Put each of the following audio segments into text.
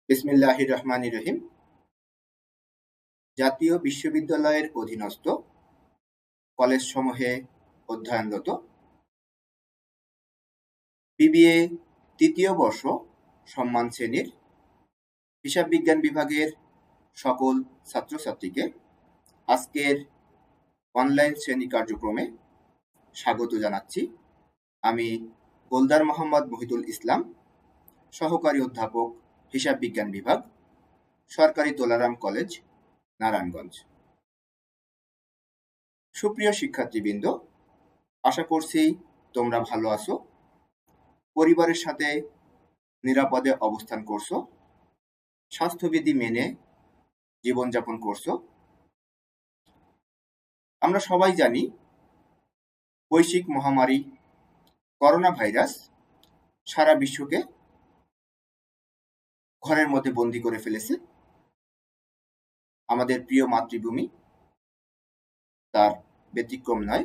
বিসমিল্লাহির রহমানির রহিম। জাতীয় বিশ্ববিদ্যালয়ের অধীনস্থ কলেজসমূহে অধ্যয়নরত বিবিএ তৃতীয় বর্ষ সম্মান শ্রেণীর হিসাব বিজ্ঞান বিভাগের সকল ছাত্রছাত্রীকে আজকের অনলাইন শ্রেণী কার্যক্রমে স্বাগত জানাচ্ছি। আমি গোলদার মোহাম্মদ মহিদুল ইসলাম, সহকারী অধ্যাপক, হিসাব বিজ্ঞান বিভাগ, সরকারি তোলারাম কলেজ, নারায়ণগঞ্জ। সুপ্রিয় শিক্ষার্থীবৃন্দ, আশা করছি তোমরা ভালো আছো, পরিবারের সাথে নিরাপদে অবস্থান করছো, স্বাস্থ্যবিধি মেনে জীবনযাপন করছো। আমরা সবাই জানি বৈশ্বিক মহামারী করোনা ভাইরাস সারা বিশ্বকে ঘরের মধ্যে বন্দী করে ফেলেছে। আমাদের প্রিয় মাতৃভূমি তার ব্যতিক্রম নয়।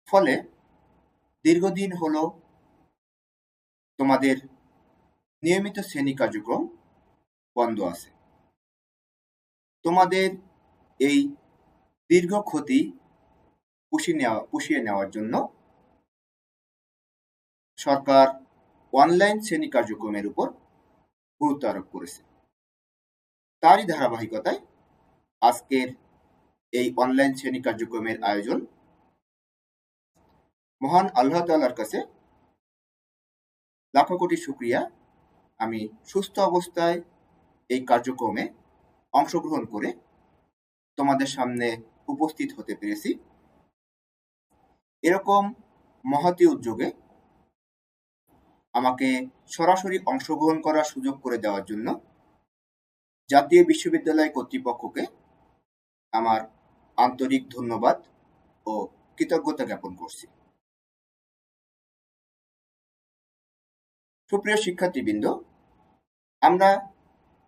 ফলে দীর্ঘদিন হলো তোমাদের নিয়মিত শ্রেণী কার্যক্রম বন্ধ আছে। তোমাদের এই দীর্ঘ ক্ষতি পুষিয়ে নেওয়ার জন্য সরকার অনলাইন শ্রেণী কার্যক্রমের উপর গুরুত্ব আরোপ করেছে। তারই ধারাবাহিকতায় আজকের এই অনলাইন শ্রেণী কার্যক্রমের আয়োজন। মহান আল্লাহ তাআলার কাছে লাখো কোটি শুকরিয়া, আমি সুস্থ অবস্থায় এই কার্যক্রমে অংশগ্রহণ করে তোমাদের সামনে উপস্থিত হতে পেরেছি। এরকম মহতী উদ্যোগে আমাকে সরাসরি অংশগ্রহণ করার সুযোগ করে দেওয়ার জন্য জাতীয় বিশ্ববিদ্যালয় কর্তৃপক্ষকে আমার আন্তরিক ধন্যবাদ ও কৃতজ্ঞতা জ্ঞাপন করছি। সুপ্রিয় শিক্ষার্থীবৃন্দ, আমরা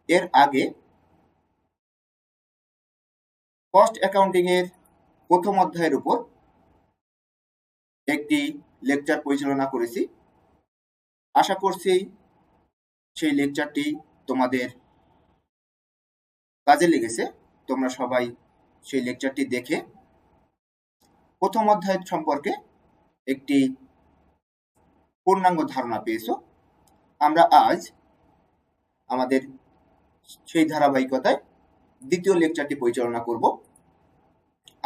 এর আগে কস্ট অ্যাকাউন্টিং এর প্রথম অধ্যায়ের উপর একটি লেকচার পরিচালনা করেছি। আশা করছি সেই লেকচারটি তোমাদের কাজে লেগেছে। তোমরা সবাই সেই লেকচারটি দেখে প্রথম অধ্যায় সম্পর্কে একটি পূর্ণাঙ্গ ধারণা পেয়েছো। আমরা আজ আমাদের সেই ধারাবাহিকতায় দ্বিতীয় লেকচারটি পরিচালনা করব।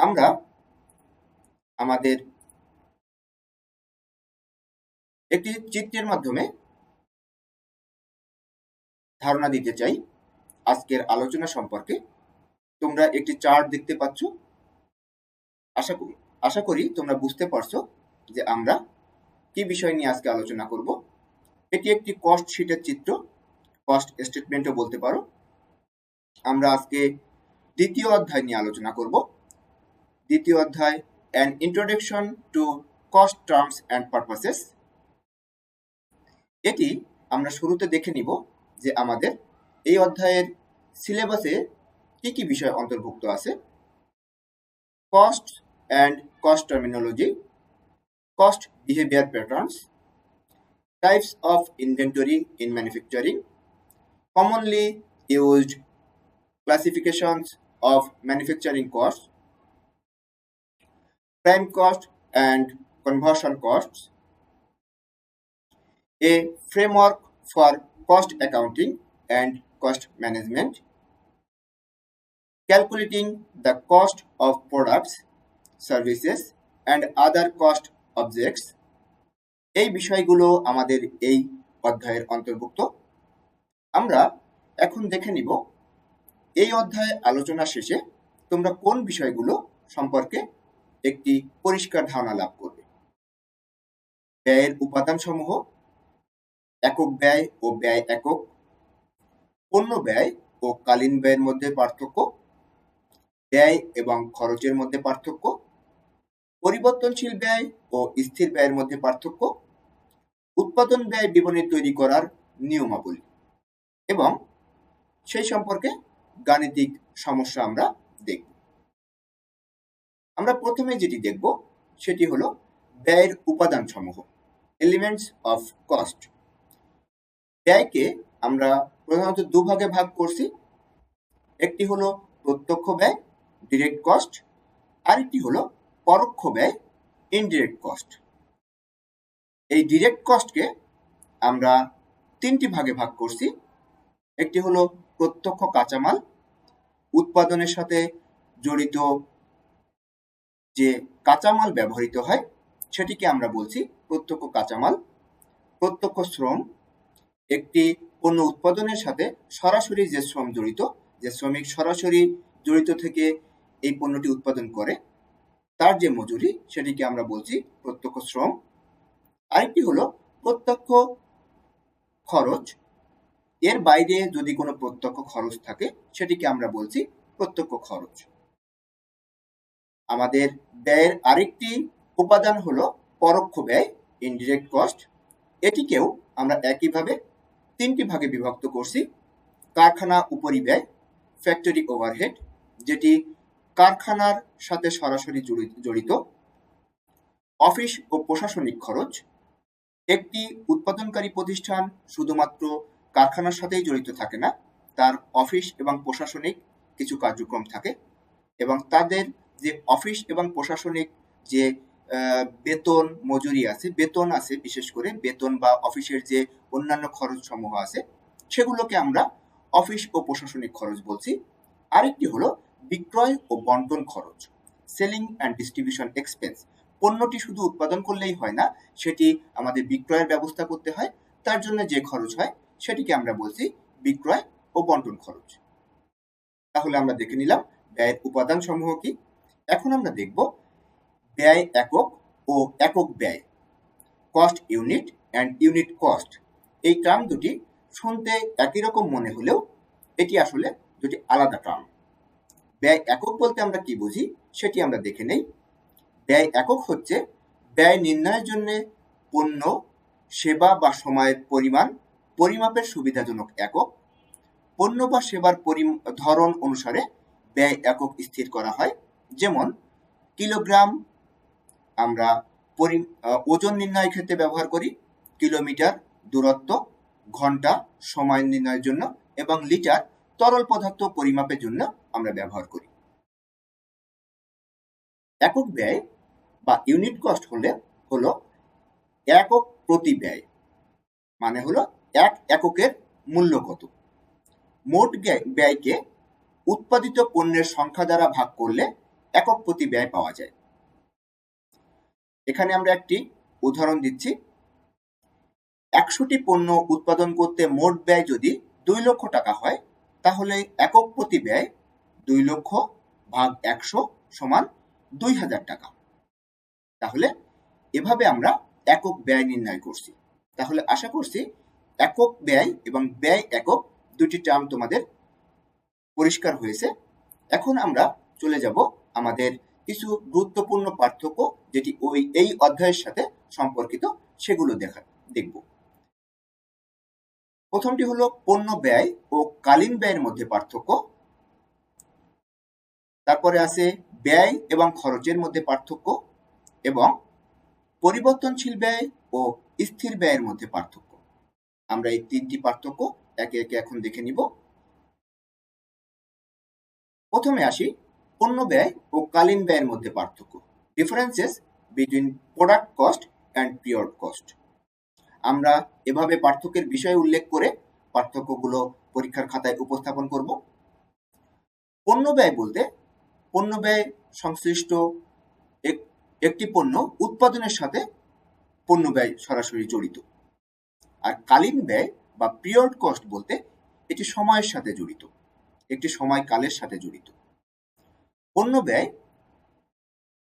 আমরা আমাদের একটি চিত্রের মাধ্যমে ধারণা দিতে চাই আজকের আলোচনা সম্পর্কে। তোমরা একটি চার্ট দেখতে পাচ্ছ। আশা করি তোমরা বুঝতে পারছো যে আমরা কি বিষয় নিয়ে আজকে আলোচনা করব। এটি একটি কস্ট শিটের চিত্র, কস্ট স্টেটমেন্টও বলতে পারো। আমরা আজকে দ্বিতীয় অধ্যায় নিয়ে আলোচনা করব। দ্বিতীয় অধ্যায়, an introduction to cost terms and purposes. এটি আমরা শুরুতে দেখে নিব যে আমাদের এই অধ্যায়ের সিলেবাসে কি কি বিষয় অন্তর্ভুক্ত আছে। Cost and cost terminology, cost behaviour patterns, types of inventory in manufacturing, commonly used classifications of manufacturing costs, prime cost and conversion costs, a framework for cost accounting and cost management, calculating the cost of products, services and other cost objects। এই বিষয়গুলো আমাদের এই অধ্যায়ের অন্তর্ভুক্ত। আমরা এখন দেখে নিব এই অধ্যায়ে আলোচনা শেষে তোমরা কোন বিষয়গুলো সম্পর্কে একটি পরিষ্কার ধারণা লাভ করবে। ব্যয়ের উপাদানসমূহ, একক ব্যয় ও ব্যয় একক, পণ্য ব্যয় ও কালীন ব্যয়ের মধ্যে পার্থক্য, ব্যয় এবং খরচের মধ্যে পার্থক্য, পরিবর্তনশীল ব্যয় ও স্থির ব্যয়ের মধ্যে পার্থক্য, উৎপাদন ব্যয় বিবরণী তৈরি করার নিয়মাবলী এবং সেই সম্পর্কে গাণিতিক সমস্যা আমরা দেখব। আমরা প্রথমে যেটি দেখব সেটি হলো ব্যয়ের উপাদানসমূহ, এলিমেন্টস অফ কস্ট। ব্যয়কে আমরা প্রধানত দুভাগে ভাগ করছি। একটি হলো প্রত্যক্ষ ব্যয়, ডিরেক্ট কস্ট, আরেকটি হলো পরোক্ষ ব্যয়, ইনডিরেক্ট কস্ট। এই ডিরেক্ট কস্টকে আমরা তিনটি ভাগে ভাগ করছি। একটি হলো প্রত্যক্ষ কাঁচামাল, উৎপাদনের সাথে জড়িত যে কাঁচামাল ব্যবহৃত হয় সেটিকে আমরা বলছি প্রত্যক্ষ কাঁচামাল। প্রত্যক্ষ শ্রম, একটি পণ্য উৎপাদনের সাথে সরাসরি যে শ্রম জড়িত, যে শ্রমিক সরাসরি জড়িত থেকে এই পণ্যটি উৎপাদন করে তার যে মজুরি, সেটিকে আমরা বলছি প্রত্যক্ষ শ্রম। আরেকটি হলো প্রত্যক্ষ খরচ, এর বাইরে যদি কোনো প্রত্যক্ষ খরচ থাকে সেটিকে আমরা বলছি প্রত্যক্ষ খরচ। আমাদের ব্যয়ের আরেকটি উপাদান হলো পরোক্ষ ব্যয়, ইনডিরেক্ট কস্ট। এটিকেও আমরা একইভাবে তিনটি ভাগে বিভক্ত করছি। কারখানা উপরিব্যয়, ফ্যাক্টরি ওভারহেড, যেটি কারখানার সাথে সরাসরি জড়িত। অফিস ও প্রশাসনিক খরচ, একটি উৎপাদনকারী প্রতিষ্ঠান শুধুমাত্র কারখানার সাথেই জড়িত থাকে না, তার অফিস এবং প্রশাসনিক কিছু কার্যক্রম থাকে এবং তাদের যে অফিস এবং প্রশাসনিক যে বেতন মজুরি আছে, বেতন আছে, বিশেষ করে বেতন বা অফিসের যে অন্যান্য খরচ সমূহ আছে সেগুলোকে আমরা অফিস ও প্রশাসনিক খরচ বলছি। আরেকটি হলো বিক্রয় ও বন্টন খরচ, সেলিং অ্যান্ড ডিস্ট্রিবিউশন এক্সপেন্স। পণ্যটি শুধু উৎপাদন করলেই হয় না, সেটি আমাদের বিক্রয়ের ব্যবস্থা করতে হয়, তার জন্য যে খরচ হয় সেটিকে আমরা বলছি বিক্রয় ও বন্টন খরচ। তাহলে আমরা দেখে নিলাম ব্যয়ের উপাদান সমূহ কি। এখন আমরা দেখব ব্যয় একক ও একক ব্যয়, cost unit and unit cost. এই টার্ম দুটি শুনতে একই রকম মনে হলেও এটি আসলে দুটি আলাদা টার্ম। ব্যয় একক বলতে আমরা কি বুঝি সেটি আমরা দেখে নেই। ব্যয় একক হচ্ছে ব্যয় নির্ণয়ের জন্য পণ্য, সেবা বা সময়ের পরিমাণ পরিমাপের সুবিধাজনক একক। পণ্য বা সেবার ধরন অনুসারে ব্যয় একক স্থির করা হয়। যেমন কিলোগ্রাম আমরা ওজন নির্ণয়ের ক্ষেত্রে ব্যবহার করি, কিলোমিটার দূরত্ব, ঘন্টা সময় নির্ণয়ের জন্য, এবং লিটার তরল পদার্থ পরিমাপের জন্য আমরা ব্যবহার করি। একক ব্যয় বা ইউনিট কস্ট হলো একক প্রতি ব্যয়, মানে হলো এক এককের মূল্য কত। মোট ব্যয়কে উৎপাদিত পণ্যের সংখ্যা দ্বারা ভাগ করলে একক প্রতি ব্যয় পাওয়া যায়। এখানে আমরা একটি উদাহরণ দিচ্ছি। 100টি পণ্য উৎপাদন করতে মোট ব্যয় যদি 2 লক্ষ টাকা হয়, তাহলে একক প্রতি ব্যয় 2 লক্ষ ভাগ 100 সমান 2000 টাকা। তাহলে এভাবে আমরা একক ব্যয় নির্ণয় করছি। তাহলে আশা করছি একক ব্যয় এবং ব্যয় একক দুটি টার্ম তোমাদের পরিষ্কার হয়েছে। এখন আমরা চলে যাব আমাদের কিছু গুরুত্বপূর্ণ পার্থক্য, যেটি এই অধ্যায়ের সাথে সম্পর্কিত, সেগুলো দেখব। প্রথমটি হলো পণ্য ব্যয় ও কালীন ব্যয়ের মধ্যে পার্থক্য। তারপরে আছে ব্যয় এবং খরচের মধ্যে পার্থক্য, এবং পরিবর্তনশীল ব্যয় ও স্থির ব্যয়ের মধ্যে পার্থক্য। আমরা এই তিনটি পার্থক্য একে একে এখন দেখে নিব। প্রথমে আসি পণ্য ব্যয় ও কালীন ব্যয়ের মধ্যে পার্থক্য, differences between product cost and period cost. আমরা এভাবে পার্থক্যের বিষয় উল্লেখ করে পার্থক্যগুলো পরীক্ষার খাতায় উপস্থাপন করব। পণ্য ব্যয় বলতে পণ্য ব্যয় সংশ্লিষ্ট একটি পণ্য উৎপাদনের সাথে পণ্য ব্যয় সরাসরি জড়িত। আর কালীন ব্যয় বা পিরিয়ড কস্ট বলতে এটি সময়ের সাথে জড়িত, একটি সময়কালের সাথে জড়িত। পণ্য ব্যয়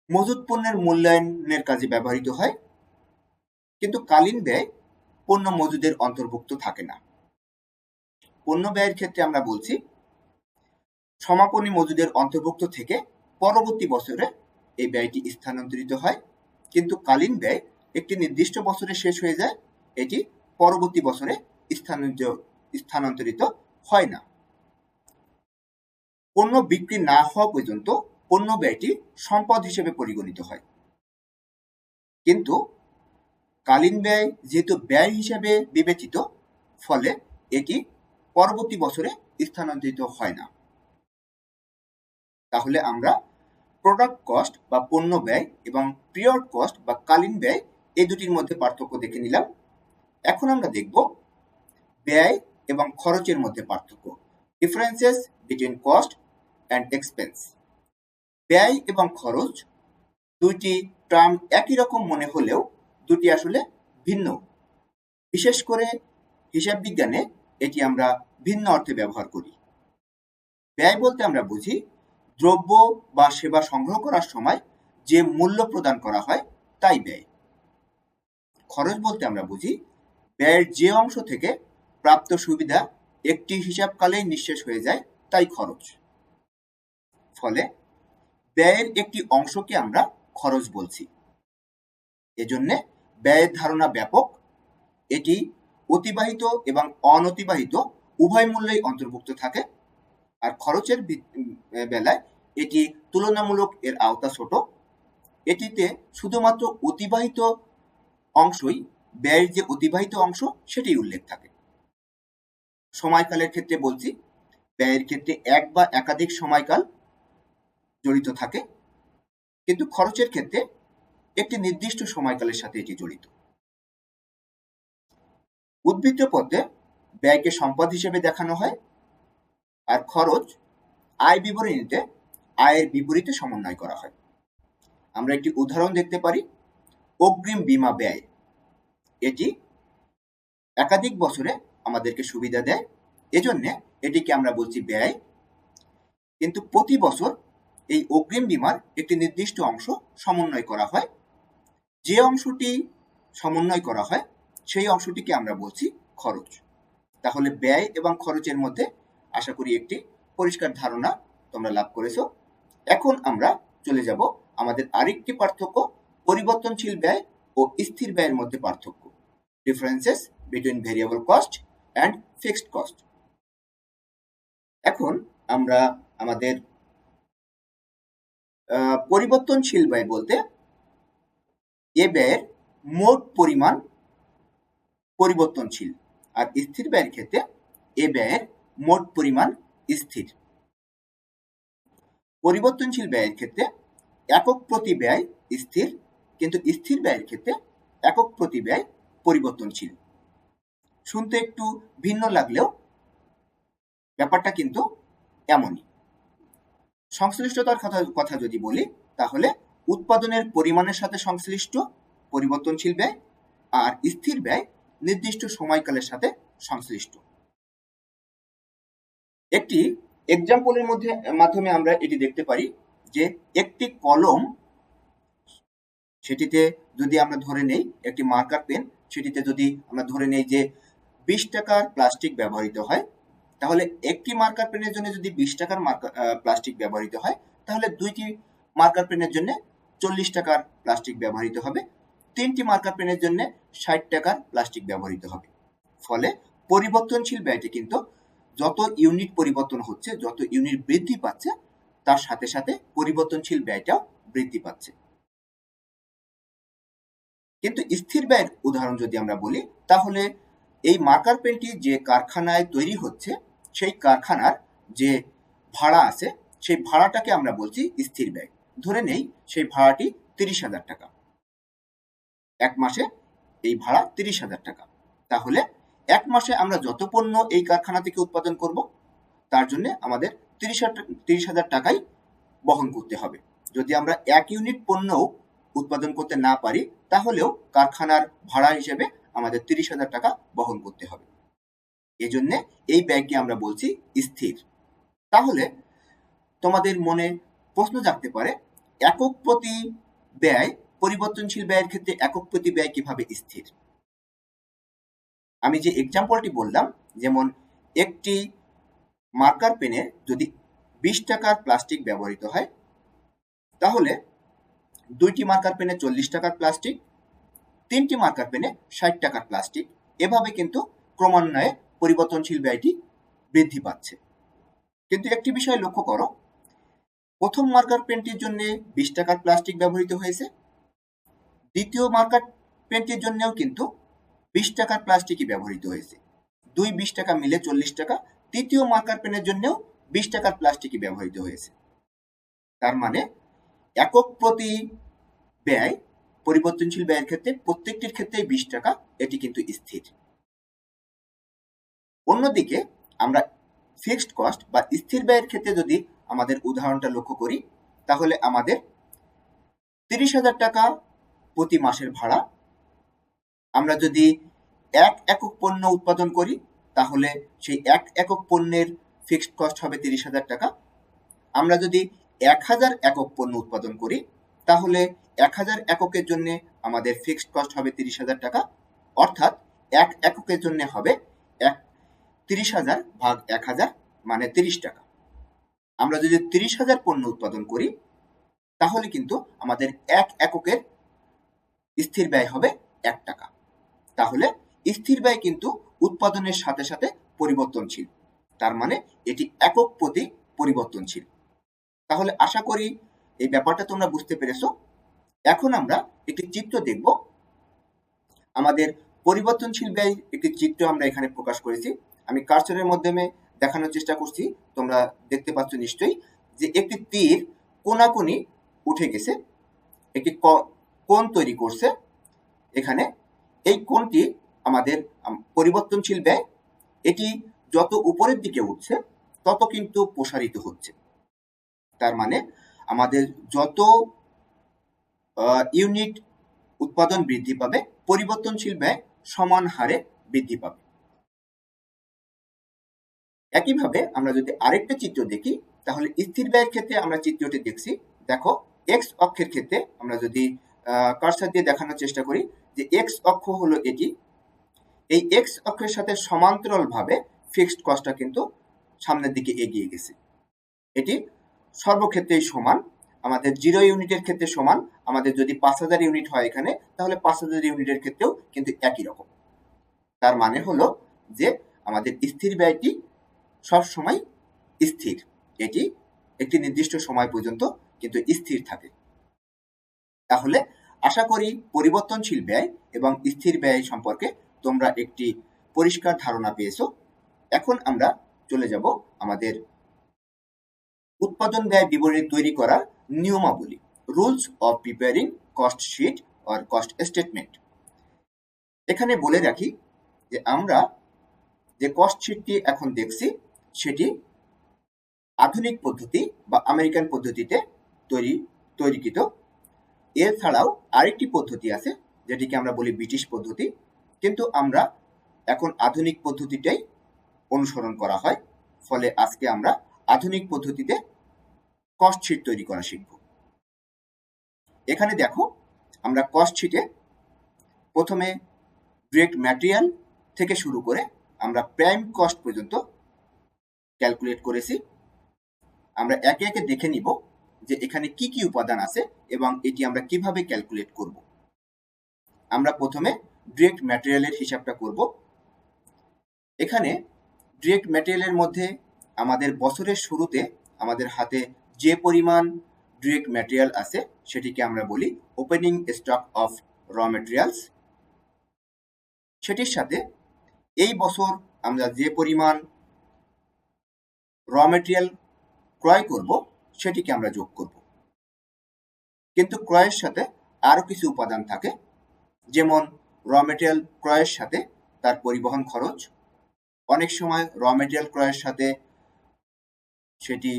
মজুত পণ্যের মূল্যায়নের কাজে ব্যবহৃত হয়, কিন্তু কালীন ব্যয় পণ্য মজুদের অন্তর্ভুক্ত থাকে না। পণ্য ব্যয়ের ক্ষেত্রে আমরা বলছি সমাপনী মজুদের অন্তর্ভুক্ত থেকে পরবর্তী বছরে এই ব্যয়টি স্থানান্তরিত হয়, কিন্তু কালীন ব্যয় একটি নির্দিষ্ট বছরে শেষ হয়ে যায়, এটি পরবর্তী বছরে স্থানান্তরিত হয় না। পণ্য বিক্রি না হওয়া পর্যন্ত পণ্য ব্যয়টি সম্পদ হিসেবে পরিগণিত হয়, কিন্তু কালীন ব্যয় যেহেতু ব্যয় হিসেবে বিবেচিত, ফলে এটি পরবর্তী বছরে স্থানান্তরিত হয় না। তাহলে আমরা প্রোডাক্ট কস্ট বা পণ্য ব্যয় এবং পিরিয়ড কস্ট বা কালীন ব্যয় এই দুটির মধ্যে পার্থক্য দেখে নিলাম। এখন আমরা দেখব ব্যয় এবং খরচের মধ্যে পার্থক্য, differences between cost and expense. ব্যয় এবং খরচ দুইটি টার্ম একই রকম মনে হলেও দুটি আসলে ভিন্ন। বিশেষ করে হিসাব বিজ্ঞানে এটি আমরা ভিন্ন অর্থে ব্যবহার করি। ব্যয় বলতে আমরা বুঝি দ্রব্য বা সেবা সংগ্রহ করার সময় যে মূল্য প্রদান করা হয় তাই ব্যয়। খরচ বলতে আমরা বুঝি ব্যয়ের যে অংশ থেকে প্রাপ্ত সুবিধা একটি হিসাবকালেই নিঃশেষ হয়ে যায় তাই খরচ। ফলে ব্যয়ের একটি অংশকে আমরা খরচ বলছি। এজন্যে ব্যয়ের ধারণা ব্যাপক। এটি অতিবাহিত এবং অনতিবাহিত উভয় মূল্যেই অন্তর্ভুক্ত থাকে। আর খরচের বেলায় এটি তুলনামূলক এর আওতা ছোট। এটিতে শুধুমাত্র অতিবাহিত অংশই, ব্যয়ের যে অতিবাহিত অংশ সেটি উল্লেখ থাকে। সময়কালের ক্ষেত্রে বলছি, ব্যয়ের ক্ষেত্রে এক বা একাধিক সময়কাল জড়িত থাকে, কিন্তু খরচের ক্ষেত্রে একটি নির্দিষ্ট সময়কালের সাথে এটি জড়িত। উদ্বৃত্ত পথে ব্যয়কে সম্পদ হিসেবে দেখানো হয়, আর খরচ আয় বিবরণীতে আয়ের বিপরীতে সমন্বয় করা হয়। আমরা একটি উদাহরণ দেখতে পারি, অগ্রিম বীমা ব্যয়। এটি একাধিক বছরে আমাদেরকে সুবিধা দেয়, এজন্য এটিকে আমরা বলছি ব্যয়। কিন্তু প্রতি বছর এই অগ্রিম বীমার একটি নির্দিষ্ট অংশ সমন্বয় করা হয়। যে অংশটি সমন্বয় করা হয় সেই অংশটিকে আমরা বলছি খরচ। তাহলে ব্যয় এবং খরচের মধ্যে আশা করি একটি পরিষ্কার ধারণা তোমরা লাভ করেছো। এখন আমরা চলে যাব আমাদের আরেকটি পার্থক্য, পরিবর্তনশীল ব্যয় ও স্থির ব্যয়ের মধ্যে পার্থক্য, differences between variable cost and fixed cost. এখন আমরা আমাদের পরিবর্তনশীল ব্যয় বলতে এ ব্যয়ের মোট পরিমাণ পরিবর্তনশীল, আর স্থির ব্যয়ের ক্ষেত্রে এ ব্যয়ের মোট পরিমাণ স্থির। পরিবর্তনশীল ব্যয়ের ক্ষেত্রে একক প্রতি ব্যয় স্থির, কিন্তু স্থির ব্যয়ের ক্ষেত্রে একক প্রতি ব্যয় পরিবর্তনশীল। শুনতে একটু ভিন্ন লাগলেও ব্যাপারটা কিন্তু এমনই। সংশ্লিষ্টতার কথা যদি বলি, তাহলে উৎপাদনের পরিমাণের সাথে সংশ্লিষ্ট পরিবর্তনশীল ব্যয়, আর স্থির ব্যয় নির্দিষ্ট সময়কালের সাথে সংশ্লিষ্ট। একটি এক্সাম্পলের মাধ্যমে আমরা এটি দেখতে পারি যে একটি কলম, সেটিতে যদি আমরা ধরে নেই একটি মার্কার পেন, সেটিতে যদি আমরা ধরে নেই যে 20 টাকার প্লাস্টিক ব্যবহৃত হয়, তাহলে একটি মার্কার পেনের জন্য যদি 20 টাকার প্লাস্টিক ব্যবহৃত হয়, তাহলে দুইটি মার্কার পেনের জন্য 40 টাকার প্লাস্টিক ব্যবহৃত হবে, তিনটি মার্কার পেনের জন্য 60 টাকার প্লাস্টিক ব্যবহৃত হবে। ফলে পরিবর্তনশীল ব্যয়টি কিন্তু যত ইউনিট পরিবর্তন হচ্ছে, যত ইউনিট বৃদ্ধি পাচ্ছে, তার সাথে সাথে পরিবর্তনশীল ব্যয়টাও বৃদ্ধি পাচ্ছে। কিন্তু স্থির ব্যয়ের উদাহরণ যদি আমরা বলি, তাহলে এই মার্কার পেনটি যে কারখানায় তৈরি হচ্ছে, সেই কারখানার যে ভাড়া আছে, সেই ভাড়াটাকে আমরা বলছি স্থির ব্যয়। ধরে নেই সেই ভাড়াটি 30,000 টাকা, এক মাসে এই ভাড়া 30,000 টাকা। তাহলে এক মাসে আমরা যত পণ্য এই কারখানা থেকে উৎপাদন করব, তার জন্য আমাদের 30,000 টাকাই বহন করতে হবে। যদি আমরা 1 ইউনিট পণ্যও উৎপাদন করতে না পারি, তাহলেও কারখানার ভাড়া হিসেবে আমাদের 30,000 টাকা বহন করতে হবে। এজন্য এই ব্যয়কে আমরা বলছি স্থির। তাহলে তোমাদের মনে প্রশ্ন জাগতে পারে, একক প্রতি ব্যয়, পরিবর্তনশীল ব্যয়ের ক্ষেত্রে একক প্রতি ব্যয় কিভাবে স্থির? আমি যে এক্সাম্পলটি বললাম, যেমন একটি মার্কার পেনে যদি 20 টাকার প্লাস্টিক ব্যবহৃত হয়, তাহলে দুইটি মার্কার পেনে 40 টাকার প্লাস্টিক, তিনটি মার্কার পেনে 60 টাকার প্লাস্টিক, এভাবে কিন্তু ক্রমান্বয়ে পরিবর্তনশীল ব্যয়টি বৃদ্ধি পাচ্ছে। কিন্তু একটি বিষয় লক্ষ্য করো, প্রথম মার্কার পেনটির জন্য 20 টাকার প্লাস্টিক ব্যবহৃত হয়েছে, দ্বিতীয় মার্কার পেনটির জন্যও কিন্তু 20 টাকার প্লাস্টিকই ব্যবহৃত হয়েছে। দুই 20 টাকা মিলে 40 টাকা, তৃতীয় মার্কার পেনের জন্যও 20 টাকার প্লাস্টিকই ব্যবহৃত হয়েছে। তার মানে একক প্রতি ব্যয়, পরিবর্তনশীল ব্যয়ের ক্ষেত্রে প্রত্যেকটির ক্ষেত্রেই 20 টাকা, এটি কিন্তু স্থির। অন্যদিকে আমরা ফিক্সড কস্ট বা স্থির ব্যয়ের ক্ষেত্রে যদি আমাদের উদাহরণটা লক্ষ্য করি, তাহলে আমাদের 30,000 টাকা প্রতি মাসের ভাড়া। আমরা যদি 1 একক পণ্য উৎপাদন করি, তাহলে সেই 1 একক পণ্যের ফিক্সড কস্ট হবে 30,000 টাকা। আমরা যদি 1000 একক পণ্য উৎপাদন করি, তাহলে 1000 এককের জন্য আমাদের ফিক্সড কস্ট হবে 30,000 টাকা, অর্থাৎ 1 এককের জন্য হবে 30,000 ভাগ 1000 মানে 30 টাকা। আমরা যদি 30,000 পণ্য উৎপাদন করি, তাহলে কিন্তু আমাদের 1 এককের স্থির ব্যয় হবে 1 টাকা। তাহলে স্থির ব্যয় কিন্তু উৎপাদনের সাথে সাথে পরিবর্তনশীল, তার মানে এটি একক প্রতি পরিবর্তনশীল। তাহলে আশা করি এই ব্যাপারটা তোমরা বুঝতে পেরেছো। এখন আমরা একটি চিত্র দেখব। আমাদের পরিবর্তনশীল ব্যয় একটি চিত্র আমরা এখানে প্রকাশ করেছি। আমি কার্সরের মাধ্যমে দেখানোর চেষ্টা করছি, তোমরা দেখতে পাচ্ছ নিশ্চয়ই যে একটি তীর কোনাকুনি উঠে গেছে, একটি কোণ তৈরি করছে। এখানে এই কোণটি আমাদের পরিবর্তনশীল ব্যয়। এটি যত উপরের দিকে উঠছে তত কিন্তু প্রসারিত হচ্ছে। তার মানে আমাদের যত ইউনিট উৎপাদন বৃদ্ধি পাবে, পরিবর্তনশীল ব্যয় সমান হারে বৃদ্ধি পাবে। একইভাবে আমরা যদি আরেকটা চিত্র দেখি, তাহলে স্থির ব্যয়ের ক্ষেত্রে আমরা চিত্রটি দেখছি। দেখো, এক্স অক্ষের ক্ষেত্রে আমরা যদি কার্সর দিয়ে দেখানোর চেষ্টা করি যে এক্স অক্ষ হলো এটি। এই এক্স অক্ষের সাথে সমান্তরালভাবে ফিক্সড কস্টটা কিন্তু সামনের দিকে এগিয়ে গেছে। এটি সর্বক্ষেত্রেই সমান। আমাদের 0 ইউনিটের ক্ষেত্রে সমান। আমাদের যদি 5000 ইউনিট হয় এখানে, তাহলে 5000 ইউনিটের ক্ষেত্রেও কিন্তু একই রকম। তার মানে হলো যে আমাদের স্থির ব্যয়টি সবসময় স্থির, এটি একটি নির্দিষ্ট সময় পর্যন্ত কিন্তু স্থির থাকে। তাহলে আশা করি পরিবর্তনশীল ব্যয় এবং স্থির ব্যয় সম্পর্কে তোমরা একটি পরিষ্কার ধারণা পেয়েছো। এখন আমরা চলে যাব আমাদের উৎপাদন ব্যয় বিবরণী তৈরি করার নিয়মাবলী, rules of preparing cost sheet or cost statement. এখানে বলে রাখি যে আমরা যে কস্ট শিটটি এখন দেখছি সেটি আধুনিক পদ্ধতি বা আমেরিকান পদ্ধতিতে তৈরিকৃত। এছাড়াও আরেকটি পদ্ধতি আছে যেটিকে আমরা বলি ব্রিটিশ পদ্ধতি, কিন্তু আমরা এখন আধুনিক পদ্ধতিটাই অনুসরণ করা হয়। ফলে আজকে আমরা আধুনিক পদ্ধতিতে কস্ট শিট তৈরি করা শিখব। এখানে দেখো, আমরা কস্ট শিটে প্রথমে ডিরেক্ট ম্যাটেরিয়াল থেকে শুরু করে আমরা প্রাইম কস্ট পর্যন্ত ক্যালকুলেট করেছি। আমরা একে একে দেখে নিব যে এখানে কি কি উপাদান আছে এবং এটি আমরা কিভাবে ক্যালকুলেট করব। আমরা প্রথমে ডিরেক্ট ম্যাটেরিয়ালের হিসাবটা করব। এখানে ডিরেক্ট ম্যাটেরিয়ালের মধ্যে আমাদের বছরের শুরুতে আমাদের হাতে যে পরিমাণ ডিরেক্ট ম্যাটেরিয়াল আছে সেটিকে আমরা বলি ওপেনিং স্টক অফ র ম্যাটেরিয়ালস। সেটির সাথে এই বছর আমরা যে পরিমাণ র ম্যাটেরিয়াল ক্রয় করব সেটিকে আমরা যোগ করব। কিন্তু ক্রয়ের সাথে আরও কিছু উপাদান থাকে, যেমন র ম্যাটেরিয়াল ক্রয়ের সাথে তার পরিবহন খরচ। অনেক সময় র ম্যাটেরিয়াল ক্রয়ের সাথে সেটি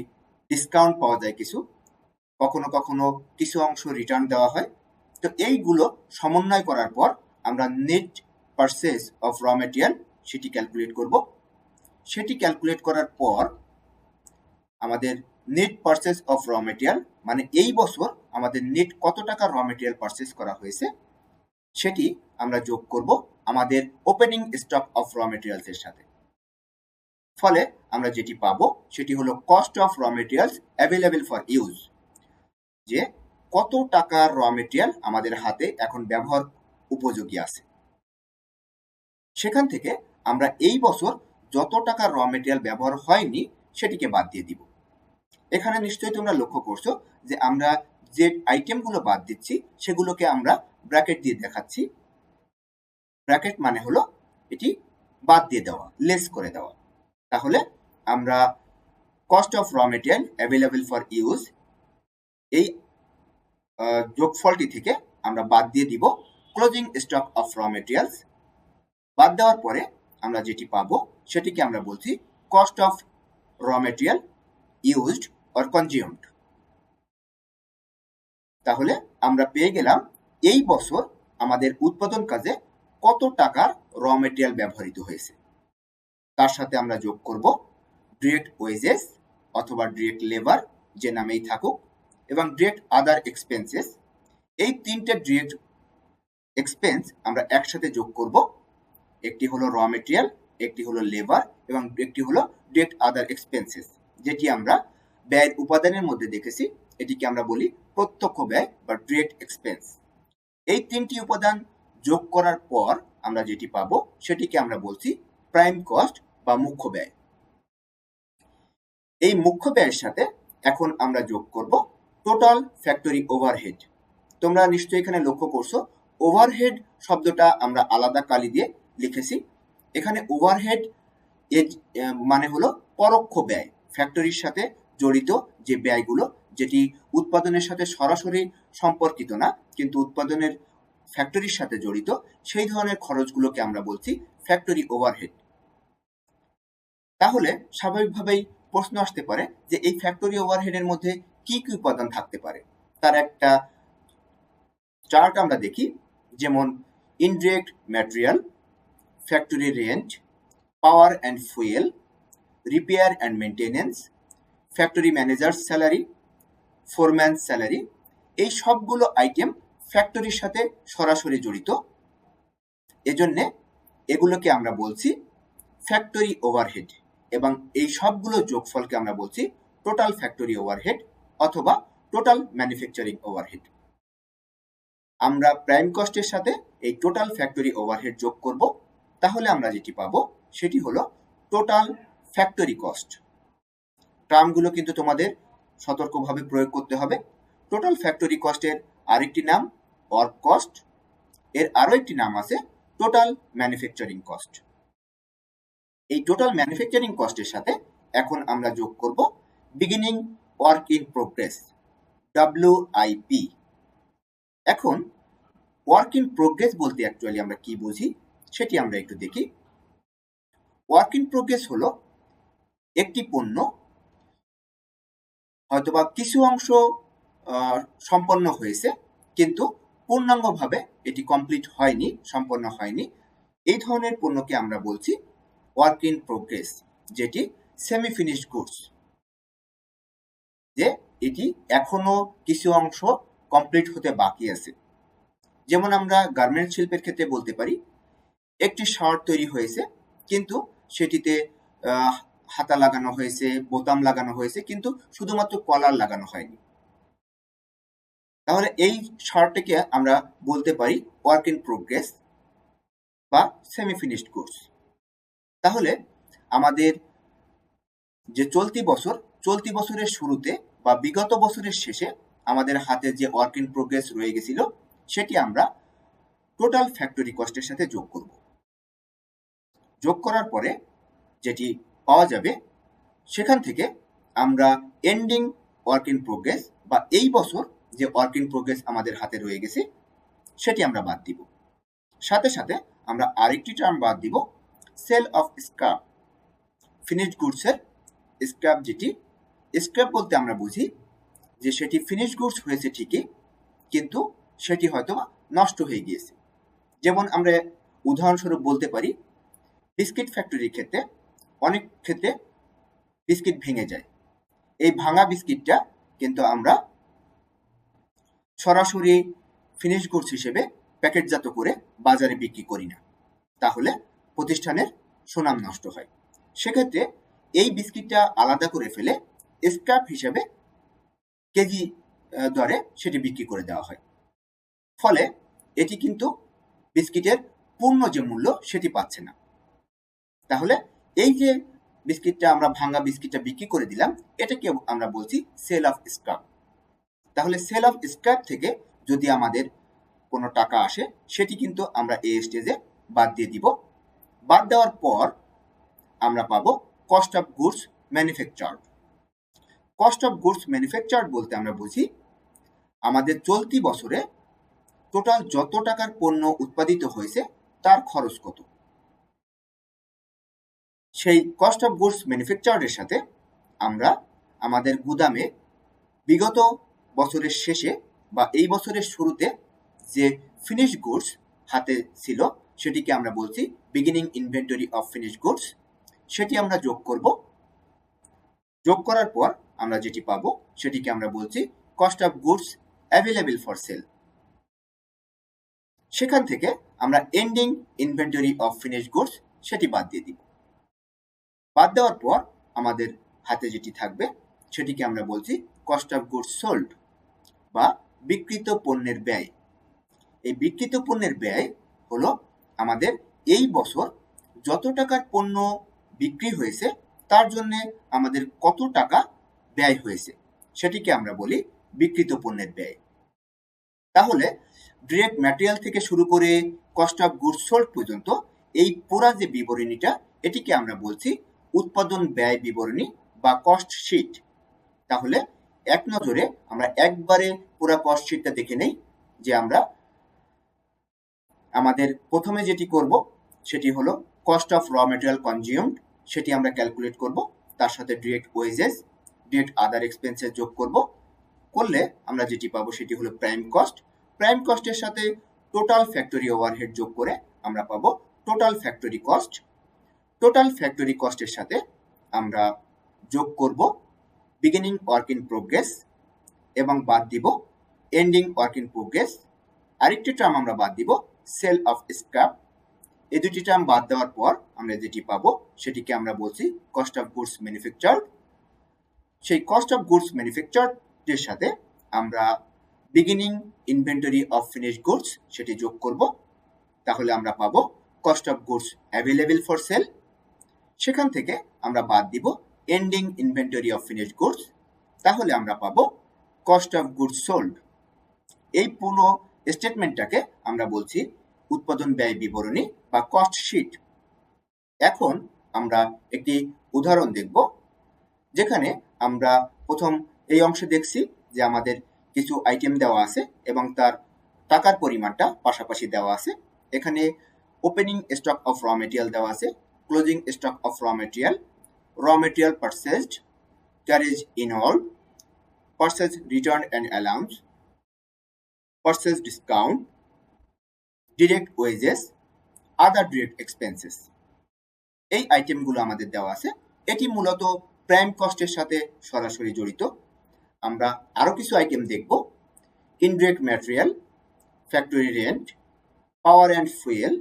ডিসকাউন্ট পাওয়া যায় কিছু, কখনো কখনো কিছু অংশ রিটার্ন দেওয়া হয়। তো এইগুলো সমন্বয় করার পর আমরা net purchase of raw material সেটি ক্যালকুলেট করব। সেটি ক্যালকুলেট করার পর আমাদের net purchase of raw material মানে এই বছর আমাদের নেট কত টাকা র ম্যাটেরিয়াল পারচেজ করা হয়েছে সেটি আমরা যোগ করব আমাদের ওপেনিং স্টক অফ র ম্যাটেরিয়ালসের সাথে। ফলে আমরা যেটি পাবো সেটি হলো কস্ট অফ র ম্যাটেরিয়ালস অ্যাভেলেবল ফর ইউজ, যে কত টাকার র ম্যাটেরিয়াল আমাদের হাতে এখন ব্যবহার উপযোগী আছে। সেখান থেকে আমরা এই বছর যত টাকা র ম্যাটেরিয়াল ব্যবহার হয়নি সেটিকে বাদ দিয়ে দিব। এখানে নিশ্চয়ই তোমরা লক্ষ্য করছো যে আমরা যে আইটেমগুলো বাদ দিচ্ছি সেগুলোকে আমরা ব্র্যাকেট দিয়ে দেখাচ্ছি। ব্র্যাকেট মানে হলো এটি বাদ দিয়ে দেওয়া, লেস করে দেওয়া। তাহলে আমরা cost of raw material available for use এই যোগফলটি থেকে আমরা বাদ দিয়ে দিব closing stock of raw materials. বাদ দেওয়ার পরে আমরা যেটি পাবো সেটিকে আমরা বলছি cost of raw material used or consumed. তাহলে আমরা পেয়ে গেলাম এই বছর আমাদের উৎপাদন কাজে কত টাকার র মেটেরিয়াল ব্যবহৃত হয়েছে। তার সাথে আমরা যোগ করব ডিরেক্ট ওয়েজেস অথবা ডিরেক্ট লেবার, যে নামেই থাকুক, এবং ডিরেক্ট আদার এক্সপেন্সেস। এই তিনটে ডিরেক্ট এক্সপেন্স আমরা একসাথে যোগ করব। একটি হলো র মেটেরিয়াল, একটি হলো লেবার, এবং একটি হলো ডিরেক্ট আদার এক্সপেন্সেস, যেটি আমরা ব্যয়ের উপাদানের মধ্যে দেখেছি। এটিকে আমরা বলি প্রত্যক্ষ ব্যয় বা ডিরেক্ট এক্সপেন্স। এই তিনটি উপাদান যোগ করার পর আমরা যেটি পাবো সেটিকে আমরা বলছি প্রাইম কস্ট বা মুখ্য ব্যয়। এই মুখ্য ব্যয়ের সাথে এখন আমরা যোগ করব টোটাল ফ্যাক্টরি ওভারহেড। তোমরা নিশ্চয়ই এখানে লক্ষ্য করছো ওভারহেড শব্দটা আমরা আলাদা কালি দিয়ে লিখেছি। এখানে ওভারহেড এর মানে হলো পরোক্ষ ব্যয়, ফ্যাক্টরির সাথে জড়িত যে ব্যয়গুলো, যেটি উৎপাদনের সাথে সরাসরি সম্পর্কিত না কিন্তু উৎপাদনের ফ্যাক্টরির সাথে জড়িত, সেই ধরনের খরচগুলোকে আমরা বলছি ফ্যাক্টরি ওভারহেড। তাহলে স্বাভাবিকভাবেই প্রশ্ন আসতে পারে যে এই ফ্যাক্টরি ওভারহেডের মধ্যে কি কি উপাদান থাকতে পারে। তার একটা চার্ট আমরা দেখি, যেমন indirect material, factory rent, power and fuel, repair and maintenance, factory manager salary, foreman salary. এই সবগুলো আইটেম ফ্যাক্টরির সাথে সরাসরি জড়িত, এজন্যে এগুলোকে আমরা বলছি ফ্যাক্টরি ওভারহেড, এবং এই সবগুলো যোগফলকে আমরা বলছি টোটাল ফ্যাক্টরি ওভারহেড অথবা টোটাল ম্যানুফ্যাকচারিং ওভারহেড। আমরা প্রাইম কস্টের সাথে এই টোটাল ফ্যাক্টরি ওভারহেড যোগ করব, তাহলে আমরা যেটি পাবো সেটি হলো টোটাল ফ্যাক্টরি কস্ট। টার্মগুলো কিন্তু তোমাদের সতর্কভাবে প্রয়োগ করতে হবে। টোটাল ফ্যাক্টরি কস্টের আরেকটি নাম ওয়ার্ক কস্ট, এর আরও একটি নাম আছে টোটাল ম্যানুফ্যাকচারিং কস্ট। এই টোটাল ম্যানুফ্যাকচারিং কস্টের সাথে এখন আমরা যোগ করব beginning work in progress, WIP। এখন ওয়ার্ক ইন প্রোগ্রেস বলতে অ্যাকচুয়ালি আমরা কি বুঝি সেটি আমরা একটু দেখি। ওয়ার্ক ইন প্রোগ্রেস হলো একটি পণ্য হয়তোবা কিছু অংশ সম্পন্ন হয়েছে কিন্তু পূর্ণাঙ্গভাবে এটি কমপ্লিট হয়নি, সম্পন্ন হয়নি। এই ধরনের পণ্যকে আমরা বলছি ওয়ার্ক ইন প্রোগ্রেস, যেটি সেমি ফিনিশড গুডস, যে এটি এখনো কিছু অংশ কমপ্লিট হতে বাকি আছে। যেমন আমরা গার্মেন্টস শিল্পের ক্ষেত্রে বলতে পারি একটি শার্ট তৈরি হয়েছে কিন্তু সেটিতে হাতা লাগানো হয়েছে, বোতাম লাগানো হয়েছে, কিন্তু শুধুমাত্র কলার লাগানো হয়নি। তাহলে এই শার্টটিকে আমরা বলতে পারি ওয়ার্ক ইন প্রোগ্রেস বা সেমি ফিনিশড গুডস। তাহলে আমাদের যে চলতি বছরের শুরুতে বা বিগত বছরের শেষে আমাদের হাতে যে ওয়ার্ক ইন প্রোগ্রেস রয়ে গেছিল সেটি আমরা টোটাল ফ্যাক্টরি কস্টের সাথে যোগ করব। যোগ করার পরে যেটি পাওয়া যাবে সেখান থেকে আমরা এন্ডিং ওয়ার্ক ইন প্রোগ্রেস বা এই বছর যে ওয়ার্ক ইন প্রোগ্রেস আমাদের হাতে রয়ে গেছে সেটি আমরা বাদ দিব। সাথে সাথে আমরা আরেকটি টার্ম বাদ দিব, সেল অফ স্ক্র্যাপ, ফিনিশড গুডসের স্ক্র্যাপ। যেটি স্ক্র্যাপ বলতে আমরা বুঝি যে সেটি ফিনিশড গুডস হয়েছে ঠিকই কিন্তু সেটি হয়তো নষ্ট হয়ে গিয়েছে। যেমন আমরা উদাহরণস্বরূপ বলতে পারি বিস্কিট ফ্যাক্টরির ক্ষেত্রে অনেক ক্ষেত্রে বিস্কিট ভেঙে যায়। এই ভাঙা বিস্কিটটা কিন্তু আমরা সরাসরি ফিনিশ গুডস হিসেবে প্যাকেটজাত করে বাজারে বিক্রি করি না, তাহলে প্রতিষ্ঠানের সুনাম নষ্ট হয়। সেক্ষেত্রে এই বিস্কিটটা আলাদা করে ফেলে স্ক্র্যাপ হিসেবে কেজি দরে সেটি বিক্রি করে দেওয়া হয়। ফলে এটি কিন্তু বিস্কিটের পূর্ণ যে মূল্য সেটি পাচ্ছে না। তাহলে এই যে বিস্কিটটা আমরা ভাঙা বিস্কিটটা বিক্রি করে দিলাম, এটাকে আমরা বলছি সেল অফ স্ক্র্যাপ। তাহলে সেল অফ স্ক্র্যাপ থেকে যদি আমাদের কোনো টাকা আসে সেটি কিন্তু আমরা এই স্টেজে বাদ দিয়ে দিব। বাদ দেওয়ার পর আমরা পাবো cost of goods manufactured. Cost of goods manufactured বলতে আমরা বুঝি আমাদের চলতি বছরে টোটাল যত টাকার পণ্য উৎপাদিত হয়েছে তার খরচ কত। সেই কস্ট অফ গুডস ম্যানুফ্যাকচার্ডের সাথে আমরা আমাদের গুদামে বিগত বছরের শেষে বা এই বছরের শুরুতে যে ফিনিশ গুডস হাতে ছিল সেটিকে আমরা বলছি beginning inventory of finish goods, সেটি আমরা যোগ করব। যোগ করার পর আমরা যেটি পাবো সেটিকে আমরা বলছি cost of goods available for sale. সেখান থেকে আমরা ending inventory of finish goods সেটি বাদ দিয়ে দিব। বাদ দেওয়ার পর আমাদের হাতে যেটি থাকবে সেটিকে আমরা বলছি কস্ট অফ গুডস সোল্ড বা বিক্রিত পণ্যের ব্যয়। এই বিক্রিত পণ্যের ব্যয় হলো আমাদের এই বছর যত টাকার পণ্য বিক্রি হয়েছে তার জন্য আমাদের কত টাকা ব্যয় হয়েছে সেটিকে আমরা বলি বিক্রিত পণ্যের ব্যয়। তাহলে ডিরেক্ট ম্যাটেরিয়াল থেকে শুরু করে কস্ট অফ গুডস সোল্ড পর্যন্ত এই পুরা যে বিবরণীটা এটিকে আমরা বলছি উৎপাদন ব্যয় বিবরণী বা কস্ট শিট। তাহলে এক নজরে আমরা একবারে পুরা কস্ট শিটটা দেখে নেই যে আমরা আমাদের প্রথমে যেটি করব সেটি হলো cost of raw material consumed, সেটি আমরা ক্যালকুলেট করব। তার সাথে direct wages, direct other expenses যোগ করব। করলে আমরা যেটি পাবো সেটি হলো প্রাইম কস্ট। প্রাইম কস্টের সাথে টোটাল ফ্যাক্টরি ওভারহেড যোগ করে আমরা পাবো total factory cost. Total factory কস্টের সাথে আমরা যোগ করব বিগিনিং ওয়ার্ক ইন প্রোগ্রেস এবং বাদ দিব এন্ডিং ওয়ার্ক ইন প্রোগ্রেস। আরেকটি টার্ম আমরা বাদ দিব সেল অফ স্ক্র্যাপ। এই দুটি টার্ম বাদ দেওয়ার পর আমরা যেটি পাবো সেটিকে আমরা বলছি কস্ট অফ গুডস ম্যানুফ্যাকচার্ড। সেই কস্ট অফ গুডস ম্যানুফ্যাকচার্ড এর সাথে আমরা beginning inventory of finish goods সেটি যোগ করব। তাহলে আমরা পাবো cost of goods available for sale. সেখান থেকে আমরা বাদ দিব ending inventory of finish goods. তাহলে আমরা পাবো কস্ট অফ গুডস সোল্ড। এই পুরো স্টেটমেন্টটাকে আমরা বলছি উৎপাদন ব্যয় বিবরণী বা কস্ট শিট। এখন আমরা একটি উদাহরণ দেখব যেখানে আমরা প্রথম এই অংশে দেখছি যে আমাদের কিছু আইটেম দেওয়া আছে এবং তার টাকার পরিমাণটা পাশাপাশি দেওয়া আছে। এখানে opening stock of raw material দেওয়া আছে, closing stock of raw material purchased, carriage inwards, purchase return and allowance, purchase discount, direct wages, other direct expenses. এই আইটেমগুলো আমাদের দেওয়া আছে। এটি মূলত প্রাইম কস্টের সাথে সরাসরি জড়িত। আমরা আরও কিছু আইটেম দেখব, indirect material, factory rent, power and fuel,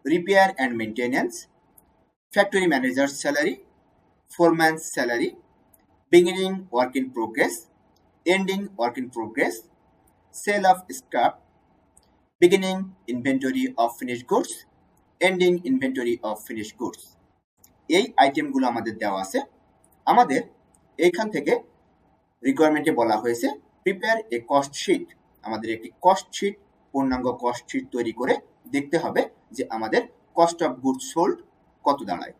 repair and maintenance, factory manager salary, foreman salary, beginning work in progress, ending work in progress, sale of scrap, beginning inventory of finish goods, ending inventory of finish goods. এই আইটেমগুলো আমাদের দেওয়া আছে। আমাদের এইখান থেকে রিকোয়ারমেন্টে বলা হয়েছে প্রিপেয়ার এ কস্ট শিট। আমাদের একটি কস্ট শিট, পূর্ণাঙ্গ কস্ট শিট তৈরি করে দেখতে হবে যে আমাদের কস্ট অফ গুডস সোল্ড কত দাঁড়ায়।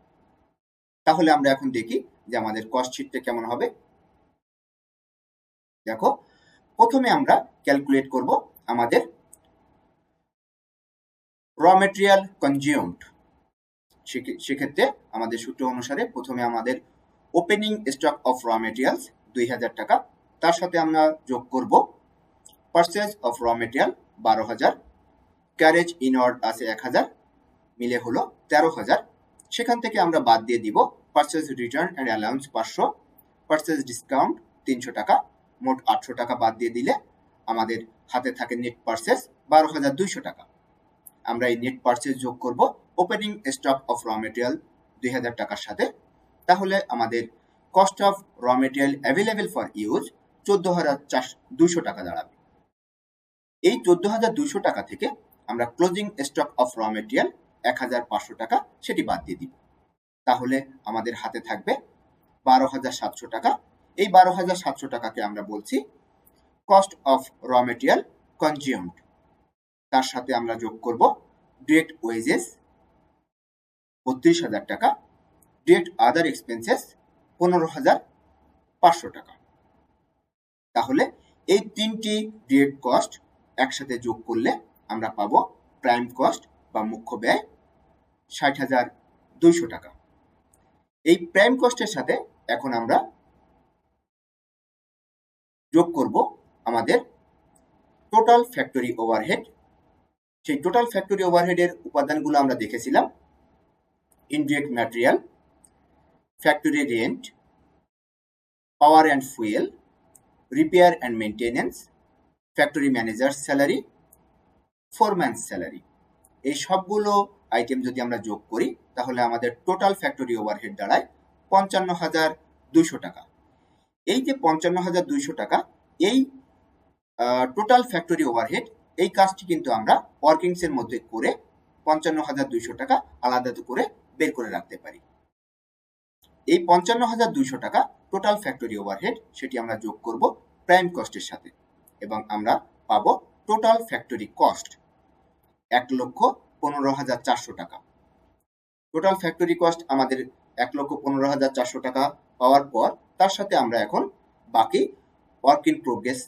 তাহলে আমরা এখন দেখি যে আমাদের কস্ট শিটটা কেমন হবে। দেখো, প্রথমে আমরা ক্যালকুলেট করব আমাদের র মেটেরিয়াল কনজিউমড। সেক্ষেত্রে আমাদের সূত্র অনুসারে প্রথমে আমাদের opening stock of raw materials 2000 টাকা, তার সাথে আমরা যোগ করব purchase of raw material 12,000, carriage inward আছে 1000, মিলে হলো 13,000। সেখান থেকে আমরা বাদ দিয়ে দিব purchase return and allowance 500, purchase discount 300 টাকা, মোট 800 টাকা বাদ দিয়ে দিলে আমাদের হাতে থাকে নেট পারচেজ 12,200 টাকা। আমরা এই নেট পারচেজ যোগ করব opening stock of raw material 2000 টাকার সাথে। তাহলে আমাদের cost of raw material available for use 14,200 টাকা দাঁড়াবে। এই 14,200 টাকা থেকে আমরা closing stock of raw material 1,500 টাকা সেটি বাদ দিয়ে দিব। তাহলে আমাদের হাতে থাকবে 12,700 টাকা। এই 12,700 টাকাকে আমরা বলছি cost of raw material consumed. তার সাথে আমরা যোগ করব ডিরেক্ট ওয়েজেস, 32,000 টাকা, ডিরেক্ট আদার এক্সপেন্সেস 15,500 টাকা। তাহলে এই তিনটি ডিরেক্ট কস্ট একসাথে যোগ করলে আমরা পাবো প্রাইম কস্ট বা মুখ্য ব্যয় 60,200 টাকা। এই প্রাইম কস্টের সাথে এখন আমরা যোগ করব আমাদের টোটাল ফ্যাক্টরি ওভারহেড। সেই টোটাল ফ্যাক্টরি ওভারহেডের উপাদানগুলো আমরা দেখেছিলাম: indirect material, factory rent, power and fuel, repair and maintenance, factory manager salary, foreman salary. এই সবগুলো আইটেম যদি আমরা যোগ করি তাহলে আমাদের টোটাল ফ্যাক্টরি ওভারহেড দাঁড়ায় 55,200 টাকা। এই যে 55,200 টাকা, এই টোটাল ফ্যাক্টরি ওভারহেড, এই কাজটি কিন্তু আমরা ওয়ার্কিংসের মধ্যে করে 55,200 টাকা আলাদা করে বের করে রাখতে পারি। এই 55,200 টাকা টোটাল ফ্যাক্টরি ওভারহেড, সেটি আমরা যোগ করব প্রাইম কস্টের সাথে এবং আমরা পাবো টোটাল ফ্যাক্টরি কস্ট 1,15,400 টাকা। টোটাল ফ্যাক্টরি কস্ট আমাদের 1,15,400 টাকা পাওয়ার পর তার সাথে আমরা এখন বাকি ওয়ার্ক ইন প্রোগ্রেস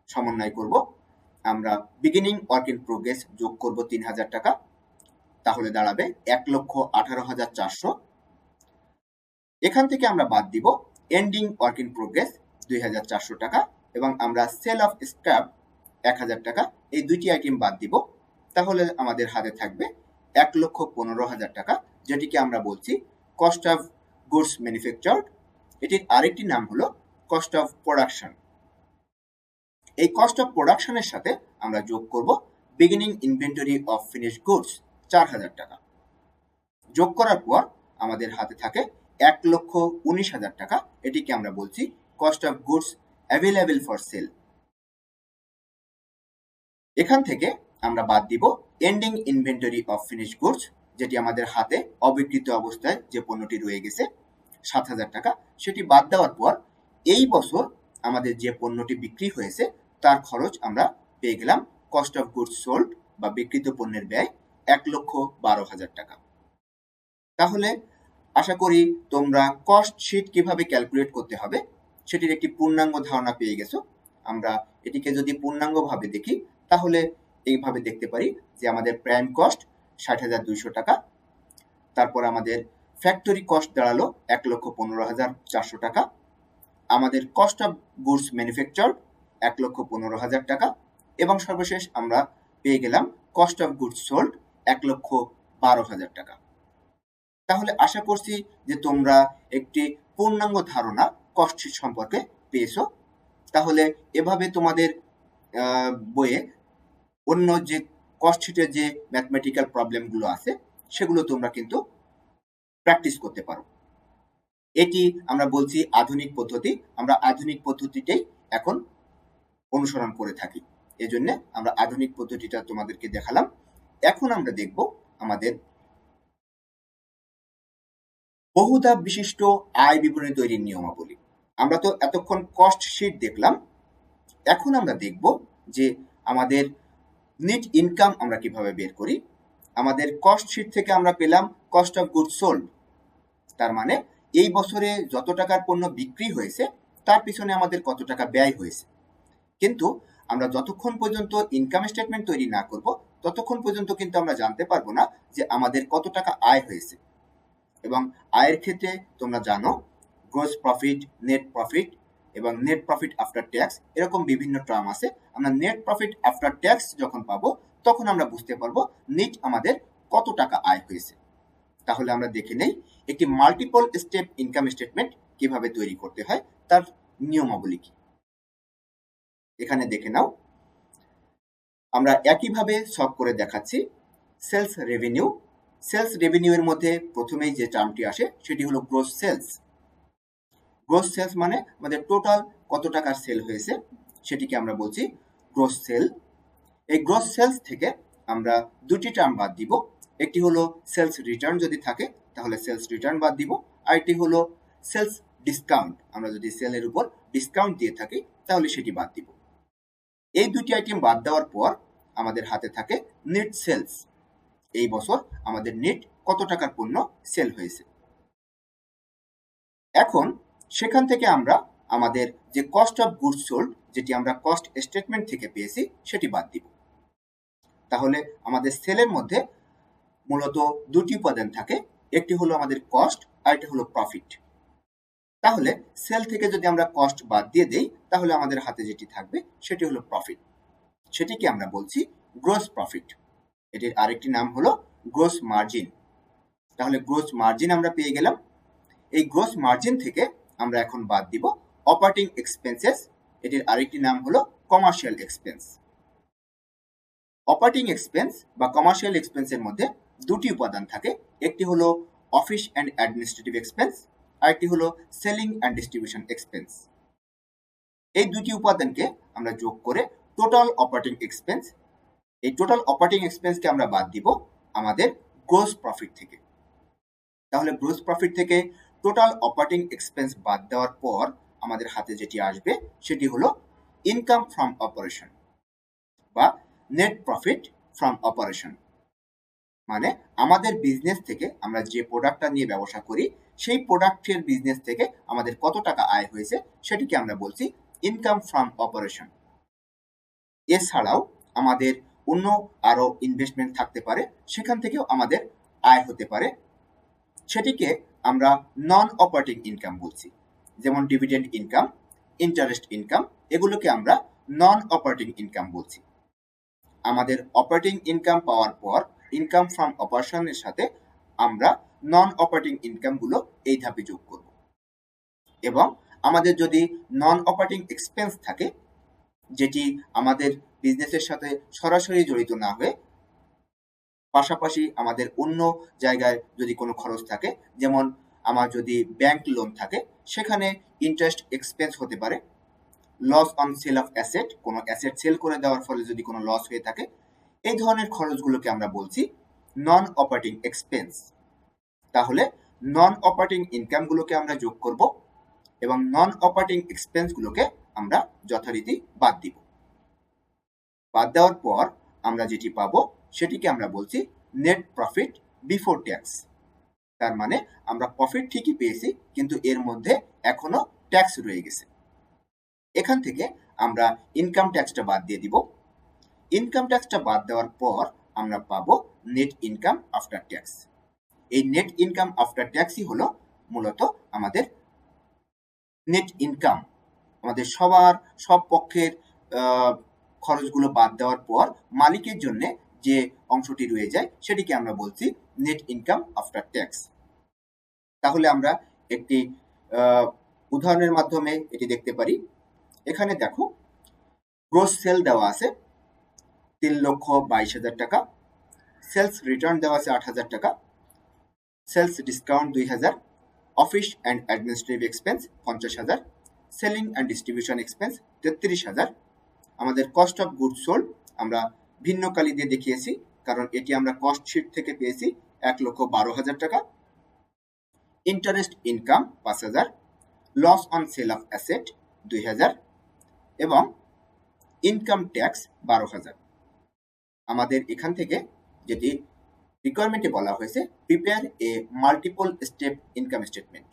সমন্বয় করব। আমরা বিগিনিং ওয়ার্ক ইন প্রোগ্রেস যোগ করব 3,000 টাকা, তাহলে দাঁড়াবে 1,18,400। এখান থেকে আমরা বাদ দিব এন্ডিং ওয়ার্ক ইন প্রোগ্রেস 2,400 টাকা এবং আমরা সেল অফ স্ক্র্যাপ 1,000 টাকা, এই দুইটি আইটেম বাদ দিব। তাহলে আমাদের হাতে থাকবে 1,15,000 টাকা, যেটিকে আমরা বলছি কস্ট অফ গুডস ম্যানুফ্যাকচার্ড। এটির আরেকটি নাম হলো কস্ট অফ প্রোডাকশন। এই কস্ট অফ প্রোডাকশনের সাথে আমরা যোগ করব beginning inventory of finished goods 4,000 টাকা। যোগ করার পর আমাদের হাতে থাকে 1,19,000 টাকা, এটিকে আমরা বলছি cost of goods available for sale. এখান থেকে আমরা বাদ দিব ending inventory of finished goods, যেটি আমাদের হাতে অবিক্রিত অবস্থায় যে পণ্যটি রয়ে গেছে 7,000 টাকা। সেটি বাদ দেওয়ার পর এই বছর আমাদের যে পণ্যটি বিক্রি হয়েছে তার খরচ আমরা পেয়ে গেলাম কস্ট অফ গুডস সোল্ড বা বিক্রিত পণ্যের ব্যয় 1,12,000 টাকা। তাহলে আশা করি তোমরা কস্ট শিট কিভাবে ক্যালকুলেট করতে হবে সেটির একটি পূর্ণাঙ্গ ধারণা পেয়ে গেছো। আমরা এটিকে যদি পূর্ণাঙ্গভাবে দেখি তাহলে এইভাবে দেখতে পারি যে আমাদের প্রাইম কস্ট 60,200 টাকা, তারপর আমাদের ফ্যাক্টরি কস্ট দাঁড়ালো 1,15,400 টাকা, আমাদের কস্ট অফ গুডস ম্যানুফ্যাকচার্ড 1,15,000 টাকা এবং সর্বশেষ আমরা পেয়ে গেলাম কস্ট অফ গুডস সোল্ড 1,12,000 টাকা। তাহলে আশা করছি যে তোমরা একটি পূর্ণাঙ্গ ধারণা কস্ট শিট সম্পর্কে পেয়েছো। তাহলে এভাবে তোমাদের বইয়ে অন্য যে কস্ট শিটের যে ম্যাথমেটিক্যাল প্রবলেমগুলো আছে সেগুলো তোমরা কিন্তু প্র্যাকটিস করতে পারো। এটি আমরা বলছি আধুনিক পদ্ধতি, আমরা আধুনিক পদ্ধতিটাই এখন অনুসরণ করে থাকি, এজন্য আমরা আধুনিক পদ্ধতিটা তোমাদেরকে দেখালাম। এখন আমরা দেখব আমাদের বহুধাপ বিশিষ্ট আয় বিবরণী তৈরির নিয়মাবলী। আমরা তো এতক্ষণ কস্ট শিট দেখলাম, এখন আমরা দেখব যে আমাদের নেট ইনকাম আমরা কিভাবে বের করি। আমাদের কস্ট শিট থেকে আমরা পেলাম কস্ট অফ গুডস সোল্ড, তার মানে এই বছরে যত টাকার পণ্য বিক্রি হয়েছে তার পিছনে আমাদের কত টাকা ব্যয় হয়েছে। কিন্তু আমরা যতক্ষণ পর্যন্ত ইনকাম স্টেটমেন্ট তৈরি না করব ততক্ষণ পর্যন্ত কিন্তু আমরা জানতে পারবো না যে আমাদের কত টাকা আয় হয়েছে। এবং আয়ের ক্ষেত্রে তোমরা জানো গ্রস প্রফিট, নেট প্রফিট এবং নেট প্রফিট আফটার ট্যাক্স, এরকম বিভিন্ন টার্ম আছে। আমরা নেট প্রফিট আফটার ট্যাক্স যখন পাবো তখন আমরা বুঝতে পারবো নেট আমাদের কত টাকা আয় হয়েছে। তাহলে আমরা দেখে নেই একটি মাল্টিপল স্টেপ ইনকাম স্টেটমেন্ট কিভাবে তৈরি করতে হয়, তার নিয়মাবলী কি। এখানে দেখে নাও, আমরা একইভাবে সলভ করে দেখাচ্ছি। সেলস রেভিনিউ, সেলস রেভিনিউ এর মধ্যে প্রথমেই যে টার্মটি আসে সেটি হলো গ্রোস সেলস। গ্রোস সেলস মানে আমাদের টোটাল কত টাকার সেল হয়েছে সেটিকে আমরা বলছি গ্রোস সেল। এই গ্রোস সেলস থেকে আমরা দুটি টার্ম বাদ দিব, একটি হলো সেলস রিটার্ন, যদি থাকে তাহলে সেলস রিটার্ন বাদ দিব, আর একটি হলো সেলস ডিসকাউন্ট, আমরা যদি সেলের উপর ডিসকাউন্ট দিয়ে থাকি তাহলে সেটি বাদ দিব। এই দুটি আইটেম বাদ দেওয়ার পর আমাদের হাতে থাকে নেট সেলস। এই বছর আমাদের নেট কত টাকার পণ্য সেল হয়েছে। এখন সেখান থেকে আমরা আমাদের যে কস্ট অফ গুডস সোল্ড, যেটি আমরা কস্ট স্টেটমেন্ট থেকে পেয়েছি, সেটি বাদ দিব। তাহলে আমাদের সেলের মধ্যে মূলত দুটি উপাদান থাকে, একটি হলো আমাদের কস্ট আর একটি হলো প্রফিট। তাহলে সেল থেকে যদি আমরা কস্ট বাদ দিয়ে দেই তাহলে আমাদের হাতে যেটি থাকবে সেটি হলো প্রফিট। সেটিকে আমরা বলছি গ্রোস প্রফিট। এটির আরেকটি নাম হলো গ্রোস মার্জিন। তাহলে গ্রোস মার্জিন আমরা পেয়ে গেলাম। এই গ্রোস মার্জিন থেকে আমরা এখন বাদ দিব অপারেটিং এক্সপেন্সেস। এটির আরেকটি নাম হলো কমার্শিয়াল এক্সপেন্স। অপারেটিং এক্সপেন্স বা কমার্শিয়াল এক্সপেন্সের মধ্যে দুটি উপাদান থাকে, একটি হলো অফিস অ্যান্ড অ্যাডমিনিস্ট্রেটিভ এক্সপেন্স, আরেকটি হলো সেলিং অ্যান্ড ডিস্ট্রিবিউশন এক্সপেন্স। এই দুটি উপাদানকে আমরা যোগ করে টোটাল অপারেটিং এক্সপেন্স, এই টোটাল অপারেটিং এক্সপেন্সকে আমরা বাদ দিব আমাদের গ্রোস প্রফিট থেকে। তাহলে গ্রোস প্রফিট থেকে টোটাল অপারেটিং এক্সপেন্স বাদ দেওয়ার পর আমাদের হাতে যেটি আসবে সেটি হলো ইনকাম ফ্রম অপারেশন বা নেট প্রফিট ফ্রম অপারেশন। মানে আমাদের বিজনেস থেকে আমরা যে প্রোডাক্টটা নিয়ে ব্যবসা করি সেই প্রোডাক্টের বিজনেস থেকে আমাদের কত টাকা আয় হয়েছে সেটিকে আমরা বলছি ইনকাম ফ্রম অপারেশন। এছাড়াও আমাদের অন্য আরো ইনভেস্টমেন্ট থাকতে পারে, সেখান থেকেও আমাদের আয় হতে পারে, সেটিকে আমরা নন অপারেটিং ইনকাম বলছি। যেমন ডিভিডেন্ড ইনকাম, ইন্টারেস্ট ইনকাম, এগুলোকে আমরা নন অপারেটিং ইনকাম বলছি। আমাদের অপারেটিং ইনকাম পাওয়ার পর ইনকাম ফ্রম অপারেশনের সাথে আমরা নন অপারেটিং ইনকামগুলো এই ধাপে যোগ করব। এবং আমাদের যদি নন অপারেটিং এক্সপেন্স থাকে, যেটি আমাদের বিজনেসের সাথে সরাসরি জড়িত না হয়ে পাশাপাশি আমাদের অন্য জায়গায় যদি কোনো খরচ থাকে, যেমন আমার যদি ব্যাংক লোন থাকে সেখানে ইন্টারেস্ট এক্সপেন্স হতে পারে, loss on sale of asset, কোনো অ্যাসেট সেল করে দেওয়ার ফলে যদি কোনো লস হয়ে থাকে, এই ধরনের খরচগুলোকে আমরা বলছি নন অপারেটিং এক্সপেন্স। তাহলে নন অপারেটিং ইনকামগুলোকে আমরা যোগ করব এবং নন অপারেটিং এক্সপেন্সগুলোকে আমরা যথারীতি বাদ দিব। বাদ দেওয়ার পর আমরা যেটি পাবো সেটিকে আমরা বলছি নেট প্রফিট বিফোর ট্যাক্স। তার মানে আমরা প্রফিট ঠিকই পেয়েছি, কিন্তু এর মধ্যে এখনো ট্যাক্স রয়ে গেছে। এখান থেকে আমরা ইনকাম ট্যাক্সটা বাদ দিয়ে দিব। ইনকাম ট্যাক্সটা বাদ দেওয়ার পর আমরা পাবো নেট ইনকাম আফটার ট্যাক্স। এই নেট ইনকাম আফটার ট্যাক্সই হলো মূলত আমাদের নেট ইনকাম। আমাদের সব পক্ষের খরচগুলো বাদ দেওয়ার পর মালিকের জন্য যে অংশটি রয়ে যায় সেটিকে আমরা বলছি নেট ইনকাম আফটার ট্যাক্স। তাহলে আমরা একটি উদাহরণের মাধ্যমে এটি দেখতে পারি। এখানে দেখো, গ্রোস সেল দেওয়া আছে 3,22,000 টাকা, সেলস রিটার্ন দেওয়া আছে 8,000 টাকা, sales discount 2,000, office and administrative expense 50,000, selling and distribution expense 33,000। আমাদের কস্ট অফ গুডস সোল্ড আমরা ভিন্ন কালি দিয়ে দেখিয়েছি, কারণ এটি আমরা কস্ট শিট থেকে পেয়েছি 1,12,000 টাকা। Interest income 5,000, loss on sale of asset 2,000 এবং ইনকাম ট্যাক্স 12,000। আমাদের এখান থেকে যেটি রিকোয়ারমেন্টে বলা হয়েছে prepare a multiple step income statement.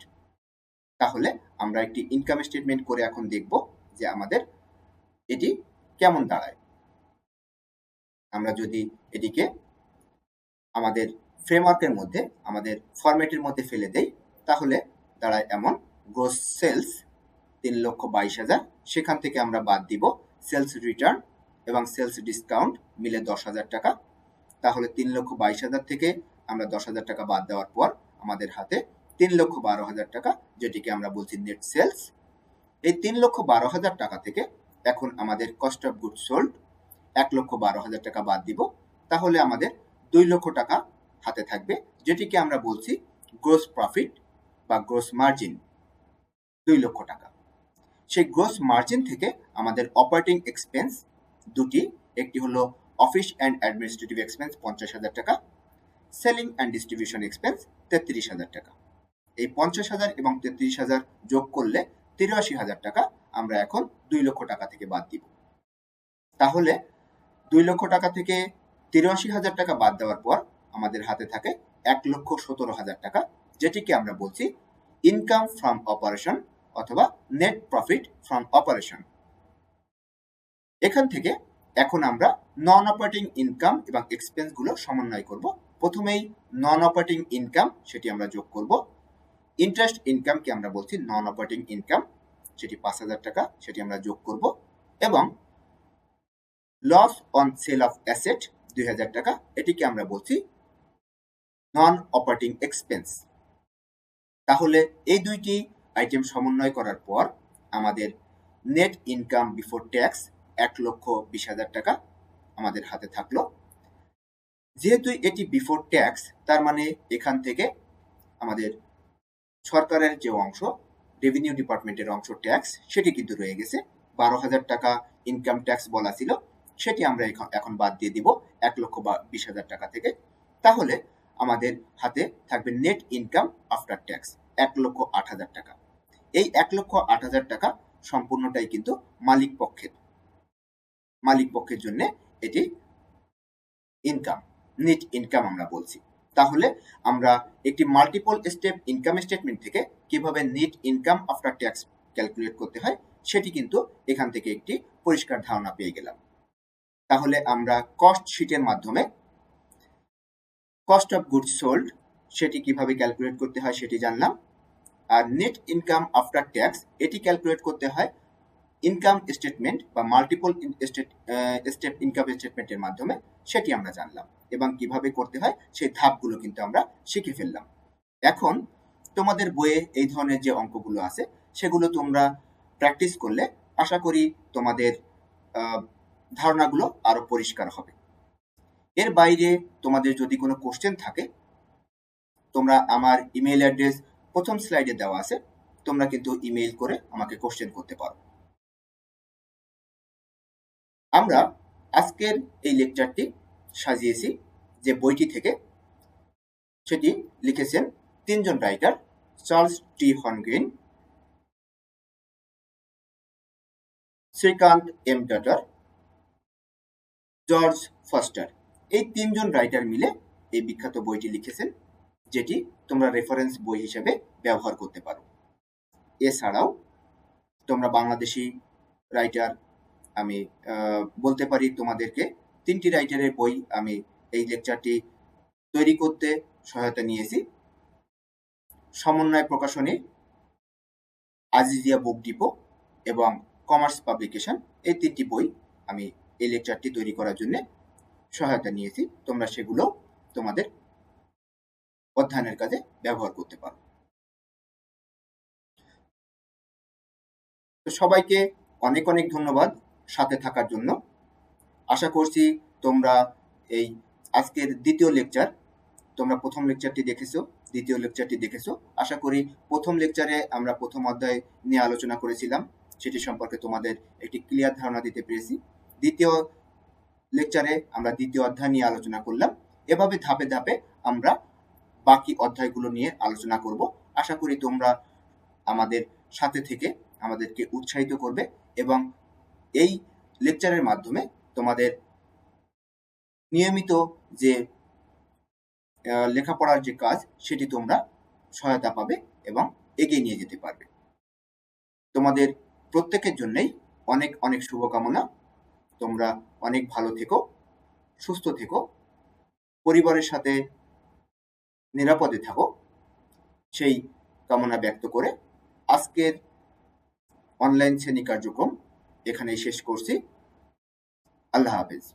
তাহলে আমরা একটি ইনকাম স্টেটমেন্ট করে এখন দেখব যে আমাদের এটি কেমন দাঁড়ায়। আমরা যদি এটিকে আমাদের ফ্রেমওয়ার্কের মধ্যে, আমাদের ফরম্যাটের মধ্যে ফেলে দেই তাহলে দাঁড়ায় এমন: গ্রোস সেলস 3,22,000, সেখান থেকে আমরা বাদ দিব সেলস রিটার্ন এবং সেলস ডিসকাউন্ট মিলে 10,000 টাকা। তাহলে 3,22,000 থেকে আমরা 10,000 টাকা বাদ দেওয়ার পর আমাদের হাতে 3,12,000 টাকা, যেটিকে আমরা বলছি নেট সেলস। এই 3,12,000 টাকা থেকে এখন আমাদের কস্ট অফ গুডস সোল্ড 1,12,000 টাকা বাদ দিব। তাহলে আমাদের 2 লক্ষ টাকা হাতে থাকবে, যেটিকে আমরা বলছি গ্রোস প্রফিট বা গ্রোস মার্জিন, 2 লক্ষ টাকা। সেই গ্রোস মার্জিন থেকে আমাদের অপারেটিং এক্সপেন্স দুটি, একটি হলো অফিস অ্যান্ড অ্যাডমিনিস্ট্রেটিভ এক্সপেন্স 50,000 টাকা, সেলিং অ্যান্ড ডিস্ট্রিবিউশন এক্সপেন্স 33,000 টাকা। এই 50,000 এবং 33,000 যোগ করলে 83,000 টাকা আমরা এখন 2 লক্ষ টাকা থেকে বাদ দিব। তাহলে 2 লক্ষ টাকা থেকে 83,000 টাকা বাদ দেওয়ার পর আমাদের হাতে থাকে 1,17,000 টাকা, যেটিকে আমরা বলছি ইনকাম ফ্রম অপারেশন অথবা নেট প্রফিট ফ্রম অপারেশন। এখান থেকে এখন আমরা নন অপারেটিং ইনকাম এবং এক্সপেন্সগুলো সমন্বয় করব। প্রথমেই নন অপারেটিং ইনকাম, সেটি আমরা যোগ করব। ইন্টারেস্ট ইনকামকে আমরা বলছি নন অপারেটিং ইনকাম, সেটি 5,000 টাকা, সেটি আমরা যোগ করব। এবং loss on sale of asset 2,000 টাকা, এটিকে আমরা বলছি নন অপারেটিং এক্সপেন্স। তাহলে এই দুইটি আইটেম সমন্বয় করার পর আমাদের নেট ইনকাম বিফোর ট্যাক্স 1,20,000 টাকা আমাদের হাতে থাকলো। যেহেতু এটি বিফোর ট্যাক্স, তার মানে এখান থেকে আমাদের সরকারের যে অংশ, রেভিনিউ ডিপার্টমেন্টের অংশ ট্যাক্স, সেটি কিন্তু রয়ে গেছে। 12,000 টাকা ইনকাম ট্যাক্স বলা ছিল, সেটি আমরা এখন বাদ দিয়ে দিব 1,20,000 টাকা থেকে। তাহলে আমাদের হাতে থাকবে নেট ইনকাম আফটার ট্যাক্স 1,08,000 টাকা। এই 1,08,000 টাকা সম্পূর্ণটাই কিন্তু মালিক পক্ষের জন্য এটি ইনকাম, নেট ইনকাম আমরা বলছি। তাহলে আমরা একটি মাল্টিপল স্টেপ ইনকাম স্টেটমেন্ট থেকে কিভাবে net income after tax calculate করতে হয় সেটি কিন্তু এখান থেকে একটি পরিষ্কার ধারণা পেয়ে গেলাম। তাহলে আমরা কস্ট শিটের মাধ্যমে কস্ট অফ গুডস সোল্ড সেটি কিভাবে ক্যালকুলেট করতে হয় সেটি জানলাম। আর নেট ইনকাম আফটার ট্যাক্স এটি ক্যালকুলেট করতে হয় ইনকাম স্টেটমেন্ট বা মাল্টিপল স্টেপ ইনকাম স্টেটমেন্টের মাধ্যমে, সেটি আমরা জানলাম। এবং কিভাবে করতে হয় সেই ধাপগুলো কিন্তু আমরা শিখে ফেললাম। এখন তোমাদের বইয়ে এই ধরনের যে অঙ্কগুলো আছে সেগুলো তোমরা প্র্যাকটিস করলে আশা করি তোমাদের ধারণাগুলো আরো পরিষ্কার হবে। এর বাইরে তোমাদের যদি কোনো কোশ্চেন থাকে, তোমরা আমার ইমেল অ্যাড্রেস প্রথম স্লাইডে দেওয়া আছে, তোমরা কিন্তু ইমেইল করে আমাকে কোশ্চেন করতে পারো। আমরা আজকের এই লেকচারটি সাজিয়েছি যে বইটি থেকে, সেটি লিখেছেন 3 জন রাইটার, চার্লস টি হর্নগ্রিন, শ্রীকান্ত এম টাটার, জর্জ ফস্টার। এই 3 জন রাইটার মিলে এই বিখ্যাত বইটি লিখেছেন, যেটি তোমরা রেফারেন্স বই হিসেবে ব্যবহার করতে পারো। এছাড়াও তোমরা বাংলাদেশি রাইটার, আমি বলতে পারি তোমাদেরকে 3টি রাইটারের বই আমি এই লেকচারটি তৈরি করতে সহায়তা নিয়েছি। সমন্বয় প্রকাশনী, আজিজিয়া বুক ডিপো এবং কমার্স পাবলিকেশন, এই 3টি বই আমি এই লেকচারটি তৈরি করার জন্য সহায়তা নিয়েছি। তোমরা সেগুলো তোমাদের অধ্যয়নের কাজে ব্যবহার করতে পারো। তো সবাইকে অনেক অনেক ধন্যবাদ সাথে থাকার জন্য। আশা করছি তোমরা এই আজকের দ্বিতীয় লেকচার, তোমরা প্রথম লেকচারটি দেখেছো, দ্বিতীয় লেকচারটি দেখেছো। আশা করি প্রথম লেকচারে আমরা প্রথম অধ্যায় নিয়ে আলোচনা করেছিলাম, সেটি সম্পর্কে তোমাদের একটি ক্লিয়ার ধারণা দিতে পেরেছি। দ্বিতীয় লেকচারে আমরা দ্বিতীয় অধ্যায় নিয়ে আলোচনা করলাম। এভাবে ধাপে ধাপে আমরা বাকি অধ্যায়গুলো নিয়ে আলোচনা করব। আশা করি তোমরা আমাদের সাথে থেকে আমাদেরকে উৎসাহিত করবে এবং এই লেকচারের মাধ্যমে তোমাদের নিয়মিত যে লেখাপড়ার যে কাজ সেটি তোমরা সহায়তা পাবে এবং এগিয়ে নিয়ে যেতে পারবে। তোমাদের প্রত্যেকের জন্যই অনেক অনেক শুভকামনা। তোমরা অনেক ভালো থেকো, সুস্থ থেকো, পরিবারের সাথে নিরাপদে থাকো, সেই কামনা ব্যক্ত করে আজকের অনলাইন শ্রেণী কার্যক্রম এখানেই শেষ করছি। আল্লাহ হাফেজ।